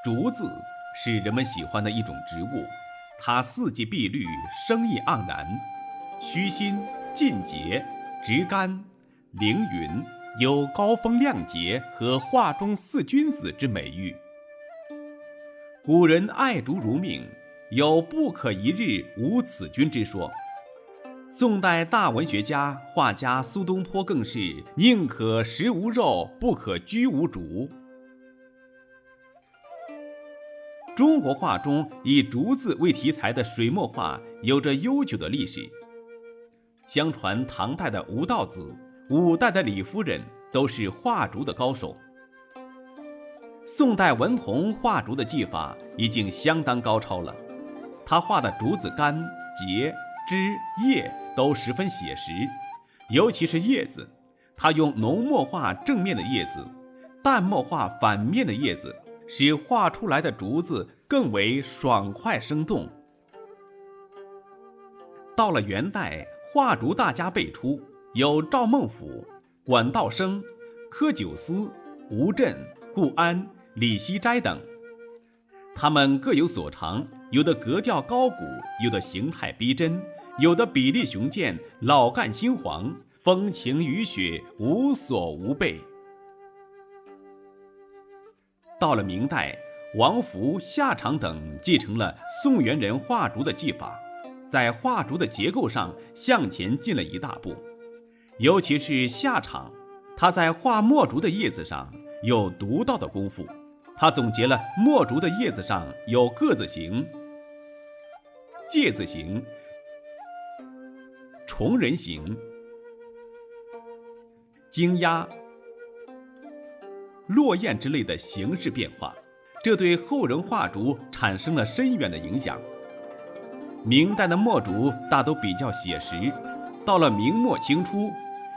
竹子是人们喜欢的一种植物，它四季碧绿，生意盎然，虚心、劲节、直干、凌云，有高风亮节和画中四君子之美誉。古人爱竹如命，有不可一日无此君之说。宋代大文学家、画家苏东坡更是宁可食无肉，不可居无竹。中国画中以竹子为题材的水墨画有着悠久的历史。相传唐代的吴道子、五代的李夫人都是画竹的高手。宋代文同画竹的技法已经相当高超了，他画的竹子干、节、枝、叶都十分写实，尤其是叶子，他用浓墨画正面的叶子，淡墨画反面的叶子，使画出来的竹子更为爽快生动。到了元代，画竹大家辈出，有赵孟俯、管道升、柯九思、吴镇、顾安、李希斋等。他们各有所长，有的格调高古，有的形态逼真，有的比例雄健，老干新黄，风情雨雪，无所无备。到了明代，王弗、夏场等继承了宋元人画竹的技法，在画竹的结构上向前进了一大步。尤其是夏场，他在画墨竹的叶子上有独到的功夫。他总结了墨竹的叶子上有个字形、芥字形、虫人形、荆鸦、落雁之类的形式变化，这对后人画竹产生了深远的影响。明代的墨竹大都比较写实，到了明末清初，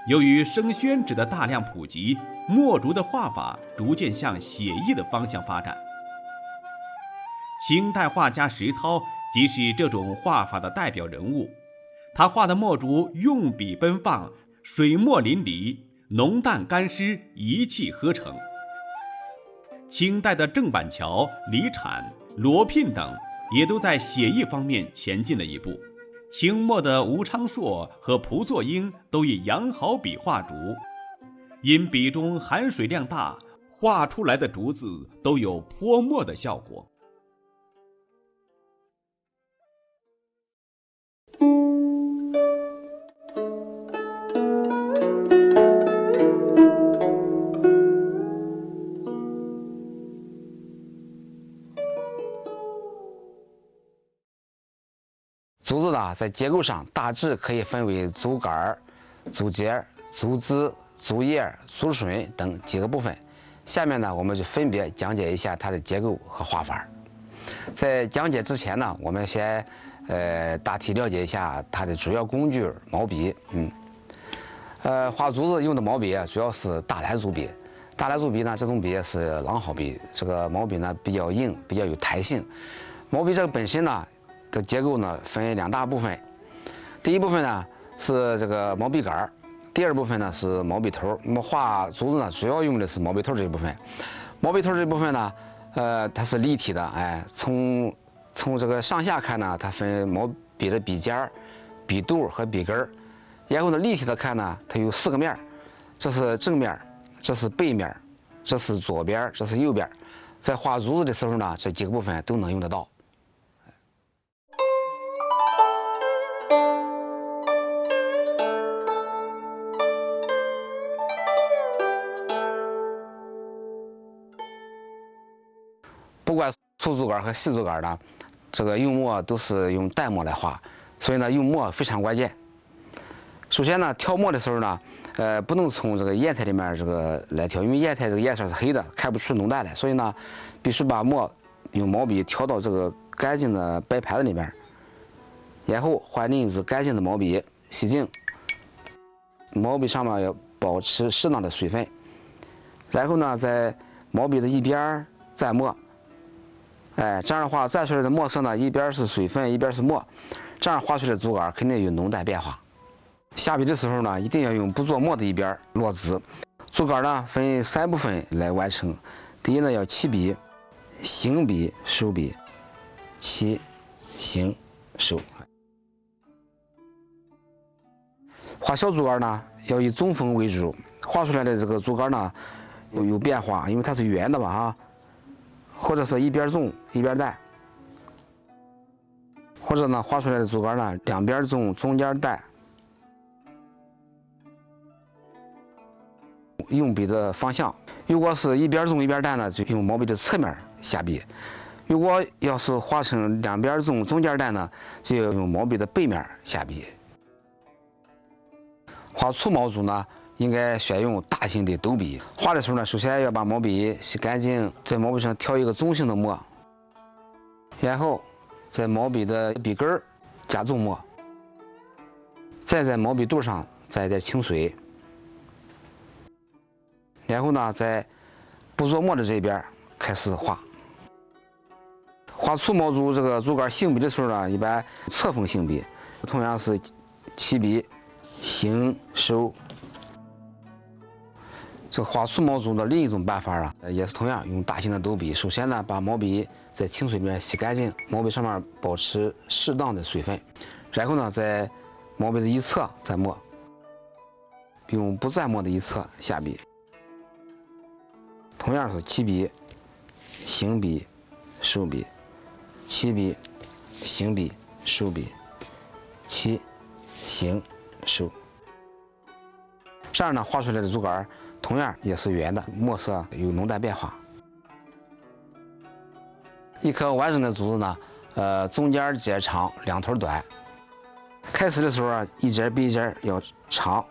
由于生宣纸的大量普及，墨竹的画法逐渐向写意的方向发展。清代画家石涛即是这种画法的代表人物，他画的墨竹用笔奔放，水墨淋漓，浓淡干湿一气呵成。清代的郑板桥、李产、罗聘等也都在写意方面前进了一步。清末的吴昌硕和蒲作英都以羊毫笔画竹，因笔中含水量大，画出来的竹子都有泼墨的效果。竹子呢，在结构上大致可以分为竹竿、竹节、竹枝、竹叶、竹笋等几个部分。下面呢，我们就分别讲解一下它的结构和画法。在讲解之前呢，我们先大体了解一下它的主要工具——毛笔。画竹子用的毛笔主要是大蓝竹笔。大蓝竹笔呢，这种笔是狼毫笔，这个毛笔呢比较硬，比较有弹性。毛笔这个本身呢的结构呢分两大部分，第一部分呢是这个毛笔杆，第二部分呢是毛笔头。那么画竹子呢，主要用的是毛笔头这一部分。毛笔头这一部分呢，它是立体的，从这个上下看呢，它分毛笔的笔尖、笔肚和笔根儿。然后呢，立体的看呢，它有4个面，这是正面，这是背面，这是左边，这是右边。在画竹子的时候呢，这几个部分都能用得到。不管粗竹竿和细竹竿呢，这个用墨都是用淡墨来画，所以呢，用墨非常关键。首先呢，挑墨的时候呢，不能从这个砚台里面这个来挑，因为砚台这个颜色是黑的，看不出浓淡来，所以呢，必须把墨用毛笔挑到这个干净的白盘子里面，然后换另一支干净的毛笔洗净，毛笔上面要保持适当的水分，然后呢，在毛笔的一边蘸墨。这样的话蘸出来的墨色呢，一边是水分，一边是墨，这样画出来的竹竿肯定有浓淡变化。下笔的时候呢，一定要用不做墨的一边落纸。竹竿呢分3部分来完成，第一呢要起笔，行笔、收笔，起、行、收。画小竹竿呢，要以中锋为主，画出来的这个竹竿呢有变化，因为它是圆的嘛啊，或者是一边纵一边带，或者呢画出来的竹竿呢两边纵中间带。用笔的方向，如果是一边纵一边带呢，就用毛笔的侧面下笔；如果要是画成两边纵中间带呢，就要用毛笔的背面下笔。画粗毛竹呢，应该选用大型的斗笔。画的时候呢，首先要把毛笔洗干净，在毛笔上挑一个中性的墨，然后在毛笔的笔根加重墨，再在毛笔肚上再点清水。然后呢，在不着墨的这边开始画。画粗毛竹这个竹竿行笔的时候呢，一般侧锋行笔，同样是起笔、行、收。这画粗毛竹的另一种办法啊，也是同样用大型的斗笔。首先呢，把毛笔在清水里面洗干净，毛笔上面保持适当的水分，然后呢，在毛笔的一侧再墨，用不蘸墨的一侧下笔。同样是起笔、行笔、收笔，起笔、行笔、收笔，起、行、收。这样呢，画出来的竹竿同样也是圆的，墨色有浓淡变化。一棵完整的竹子呢，中间节长，两头短。开始的时候啊，一节比一节要长，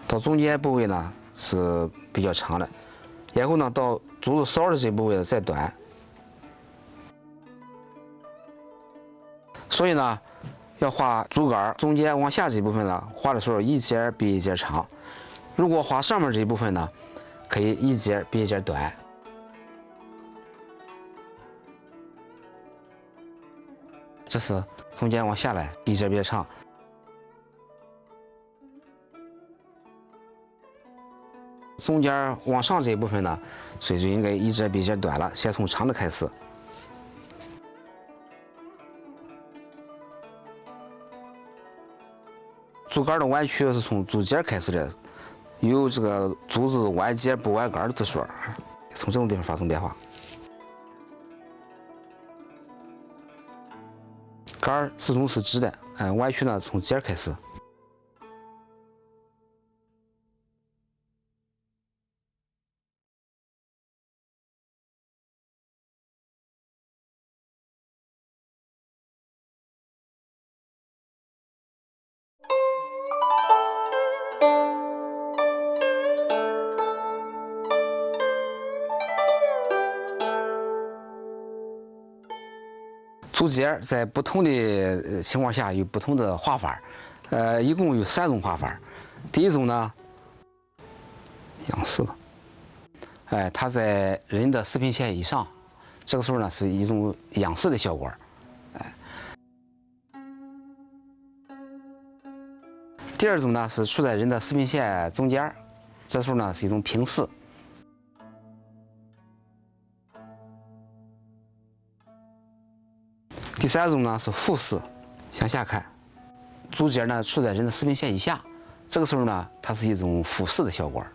到中间部位呢是比较长的，然后呢，到竹子梢的这部位再短。所以呢，要画竹竿中间往下这部分呢，画的时候一节比一节长；如果画上面这一部分呢，可以一节比一节短。这是中间往下来，一节比一节长。中间往上这一部分呢，所以就应该一节比一节短了。先从长的开始。竹竿的弯曲是从竹节开始的，有这个竹子弯节不弯杆之说，从这种地方发生变化。杆始终是直的，弯曲呢从节开始。竹节在不同的情况下有不同的画法，一共有3种画法。第一种呢，仰视吧，它在人的视频线以上，这个时候呢是一种仰视的效果，第二种呢是处在人的视频线中间，这时候呢是一种平视。第3种呢是俯视，向下看，竹节呢处在人的视频线以下，这个时候呢它是一种俯视的效果。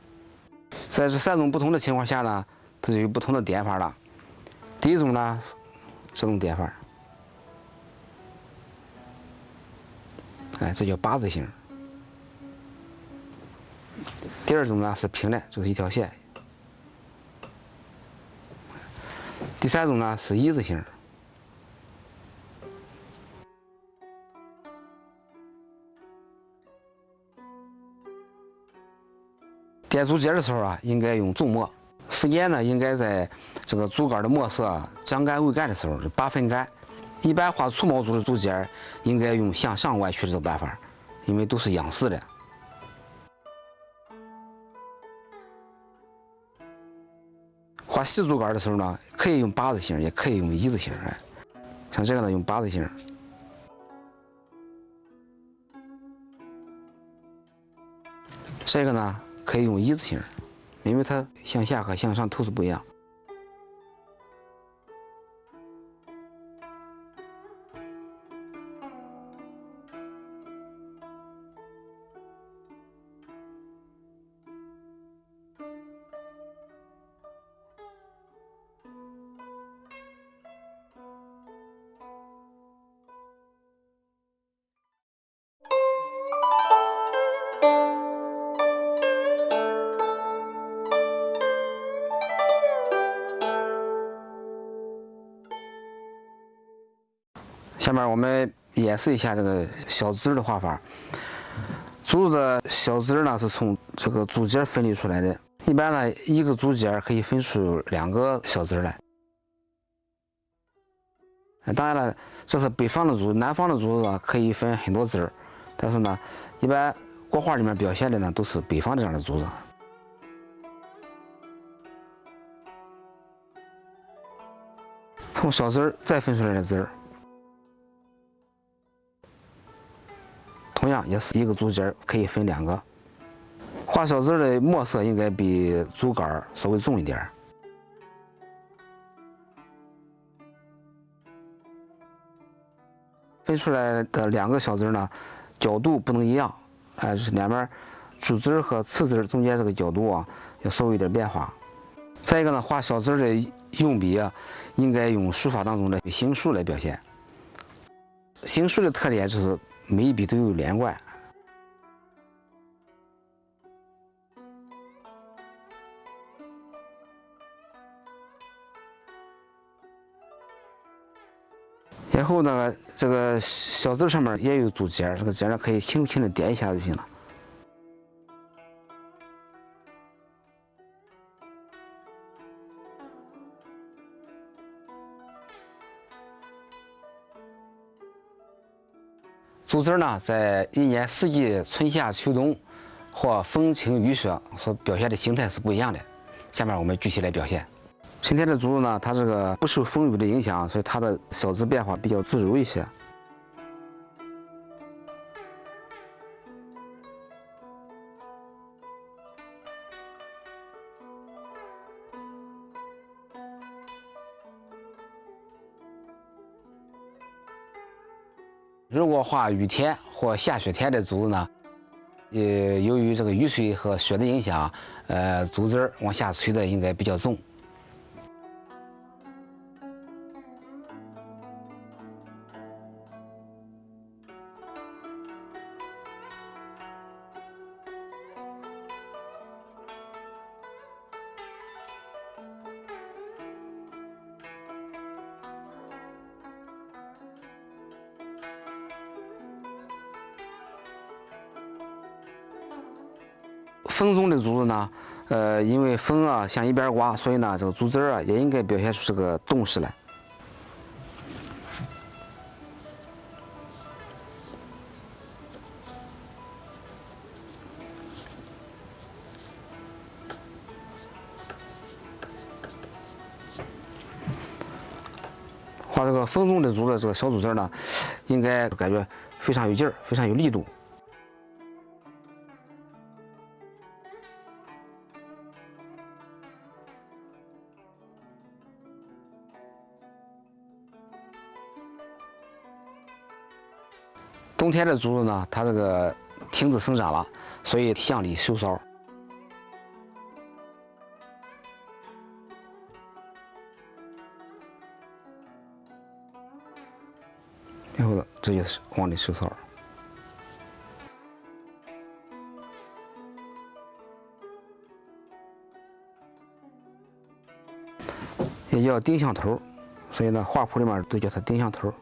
在这3种不同的情况下呢，它就有不同的点法了。第一种呢，这种点法，这叫八字形。第二种呢是平的，就是一条线。第3种呢是一字形。点竹节的时候啊，应该用重墨，时间呢应该在这个竹竿的墨色将干未干的时候，8分干。一般画粗毛竹的竹节应该用向上弯曲的这个办法，因为都是仰视的。画细竹竿的时候呢，可以用八字形，也可以用一字形。像这个呢，用八字形。这个呢，可以用一字形，因为它向下和向上透视不一样。下面我们演示一下这个小枝的画法。竹子的小枝呢是从这个竹节分离出来的，一般呢一个竹节可以分出2个小枝来。当然了，这是北方的竹子，南方的竹子呢可以分很多枝儿，但是呢，一般国画里面表现的呢都是北方这样的竹子。从小枝儿再分出来的枝儿。同样也是一个竹节可以分2个。画小枝的墨色应该比竹竿稍微重一点。分出来的2个小枝呢，角度不能一样，就是两边主枝和次枝中间这个角度啊，要稍微有点变化。再一个呢，画小枝的用笔啊，应该用书法当中的行书来表现。行书的特点就是每一笔都有连贯。然后呢，这个小枝上面也有竹节，这个节呢可以轻轻的点一下就行了。竹枝呢，在1年4季春夏秋冬或风晴雨雪所表现的形态是不一样的。下面我们具体来表现。春天的竹子呢，它这个不受风雨的影响，所以它的小枝变化比较自如一些。如果画雨天或下雪天的竹子呢，由于这个雨水和雪的影响，竹枝儿往下垂的应该比较重。风中的竹子呢，因为风啊向一边刮，所以呢，这个竹枝啊也应该表现出这个动势来。画这个风中的竹子，这个小竹枝呢，应该感觉非常有劲儿，非常有力度。冬天的竹子呢，它这个停止生长了，所以向里收梢。然后呢，这就是往里收梢。也叫丁香头，所以呢，画谱里面都叫它丁香头。